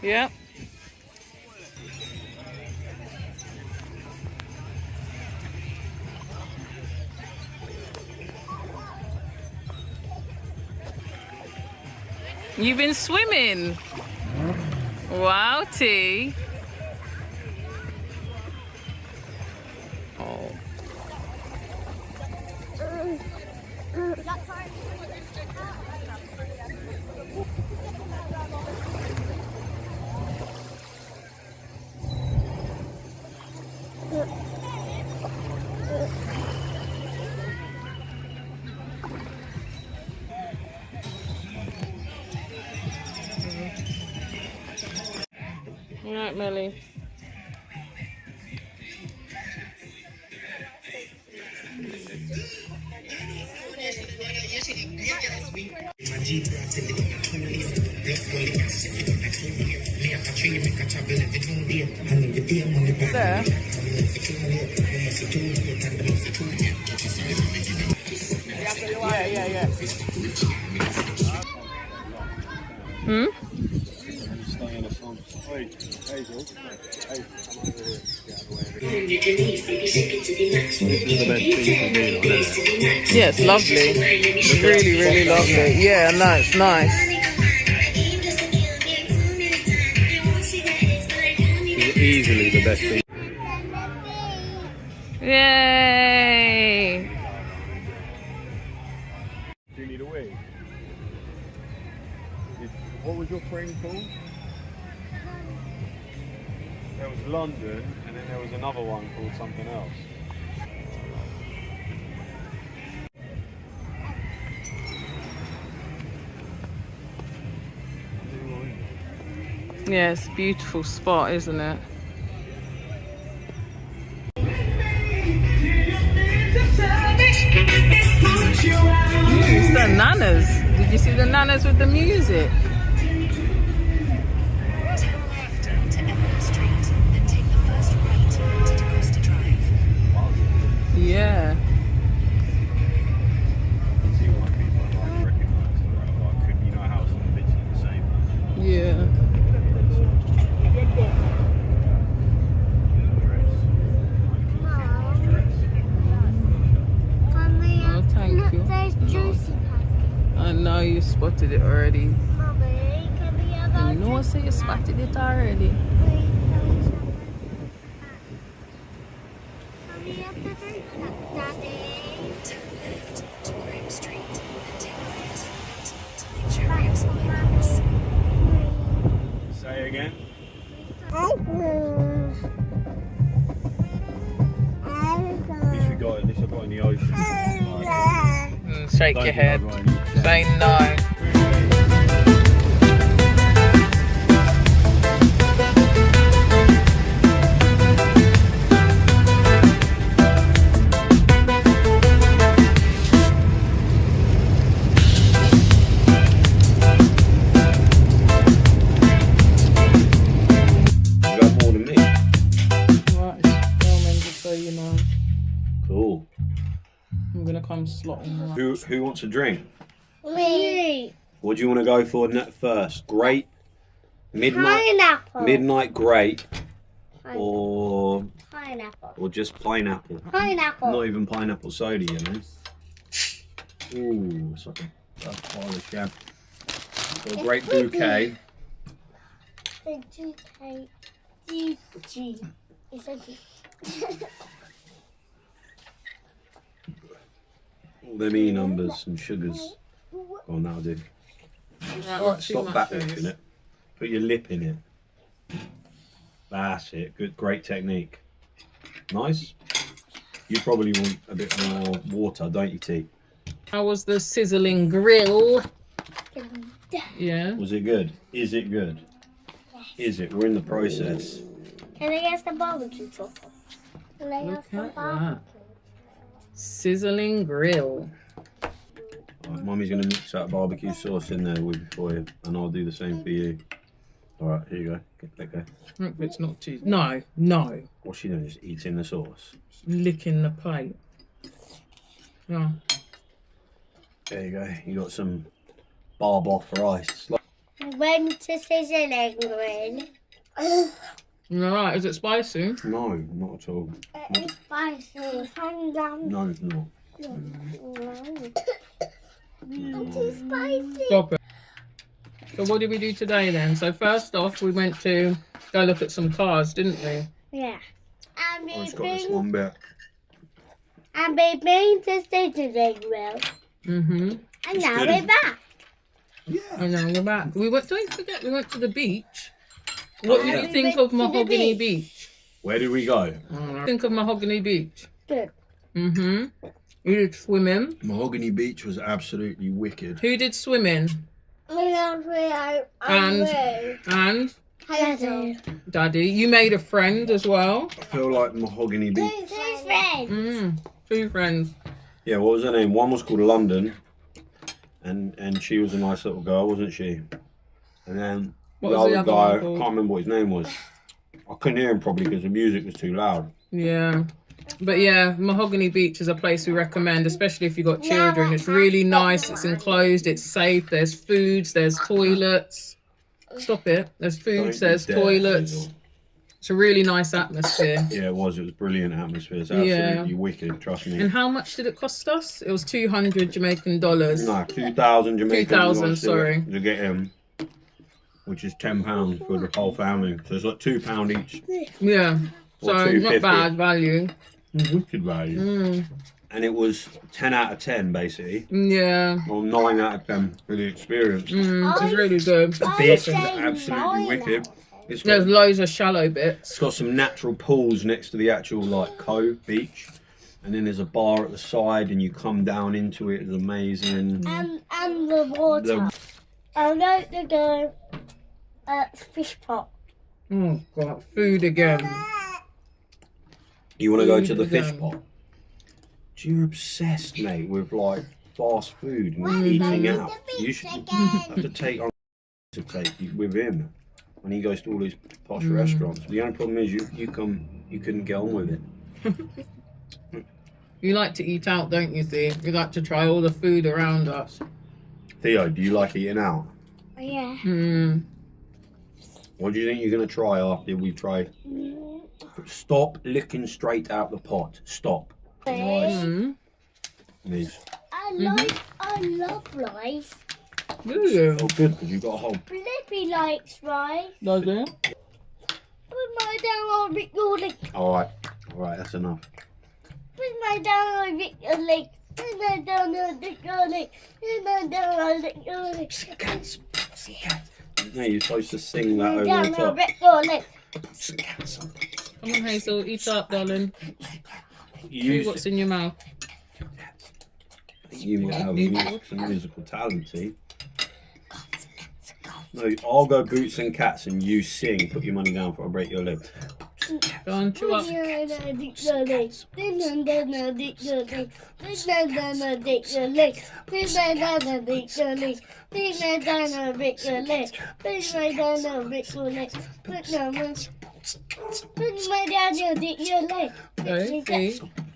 Yeah. You've been swimming? Wow, T. Oh. All right, Melly. There. Yeah. Hmm? Yeah, it's lovely. It's really lovely. Yeah, no, it's nice. Easily the best thing. Yay! Do you need a wig? What was your friend called? There was London, and then there was another one called something else. Yes, beautiful spot, isn't it? It's the nanas. Did you see the nanas with the music? Turn left onto Emerald Street, then take the first right to Costa Drive. Yeah. See why people like recognise that. Like, you know how some bitches are the same. Yeah. Oh, thank you. I know you spotted it already. I know I say you spotted it already. Turn left onto Graham Street, then take the first right to Ocho Rios bypass. Say again. At least we got in the ocean. Shake your head. Say no. You got more than me. Right, filming just so you know. Cool. I'm gonna come slotting right. Who wants a drink? Me. What do you want to go for first? Grape, Pineapple. midnight grape, or Pineapple. just pineapple? Pineapple. Not even pineapple soda, you know. Ooh, it's like a pile of jam. So a great bouquet. The G. It's a G. All them E numbers and sugars. Oh, that'll do. Right, Stop backwards it. Put your lip in it. That's it. Good, great technique. Nice. You probably want a bit more water, don't you, T? How was the sizzling grill? Yeah. Was it good? Is it good? Is it? We're in the process. Can I get some barbecue sauce? Can I Look have some at barbecue? that. Sizzling grill. Right, Mummy's going to mix that barbecue sauce in there with you for you, and I'll do the same for you. Alright, here you go. Let go. Hope it's not too. No, no. What's she doing? Just eating the sauce. Licking the plate. Yeah. There you go. You got some barb off rice. Went to sizzling grill. Alright, is it spicy? No, not at all. It's spicy. Hang down. No, it's not. It's too spicy. Stop it. So what did we do today then? So first off, we went to go look at some cars, didn't we? Yeah. And I've just got this one bit. we've been to sizzling grill. Mm-hmm. And now good, we're isn't it? back. And now we're back. We went. Don't forget, we went to the beach. What did yeah. you think of We went to the Mahogany beach. Beach? Where did we go? Think of Mahogany Beach. Good. Mm-hmm. You did swimming. Mahogany Beach was absolutely wicked. Who did swimming? And And Hello. Daddy, you made a friend as well. I feel like Mahogany Beach. Two friends. 2 friends. Yeah, what was her name? One was called London, and she was a nice little girl, wasn't she? And then What the was the other other guy, one I called? can't remember what his name was. I couldn't hear him probably because the music was too loud. Yeah. But yeah, Mahogany Beach is a place we recommend, especially if you've got children. It's really nice, it's enclosed, it's safe, there's foods, there's toilets. Stop it. There's foods, Don't there's you dare, toilets. Hazel. It's a really nice atmosphere. Yeah, it was brilliant atmosphere. It's absolutely wicked, trust me. And how much did it cost us? It was 200 Jamaican dollars. No, 2,000 Jamaican 2,000, sorry. to get him, which is £10 for the whole family. So it's like £2 each. Yeah. Or So not $2.50. bad value. Wicked value. And it was 10 out of 10 basically, Yeah. or 9 out of 10 for the experience. It was really good. The beach is absolutely wicked. It's There's got, loads of shallow bits. it's got some natural pools next to the actual like cove beach, and then there's a bar at the side, and you come down into it. It's amazing. And the water. I like to go fish pot. Oh god, food again. You want to go to the Food fish again. pot? You're obsessed, mate, with like fast food and eating out. You should have to take on to take you with him when he goes to all these posh restaurants. The only problem is you couldn't get on with it. You like to eat out, don't you, Thea? You like to try all the food around us. Theo, do you like eating out? Yeah. What do you think you're gonna try after we try? Stop licking straight out the pot. Stop. Please. I love rice. Do you? Oh, good, because you've got a whole. Blippi likes rice. Does it? Put my down on Rick your leg. All right, that's enough. Put my down on Rick your leg. Put my down on Rick your leg. Put my down on Rick your leg. Cats. No, you're supposed to sing that over Down the on top. Rick your leg. Come on, Hazel, eat up, darling. You, See what's in your mouth. you might have some musical talent, see? No, I'll go boots and cats and you sing. Put your money down before I break your leg. Go on, chew up.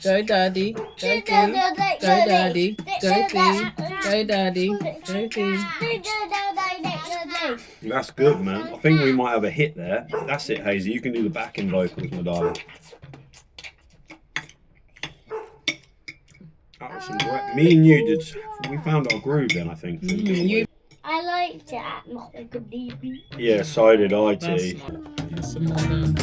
Go, daddy. Go, Thea. Go, daddy. Go, Thea. Go, daddy. Go, Thea. That's good, man. I think we might have a hit there. That's it, Hazy. You can do the backing vocals, my darling. That was some great. Me and you did. We found our groove then, I think. I liked it at Mahogany Beach. Yeah, so did I, That's T. some more now.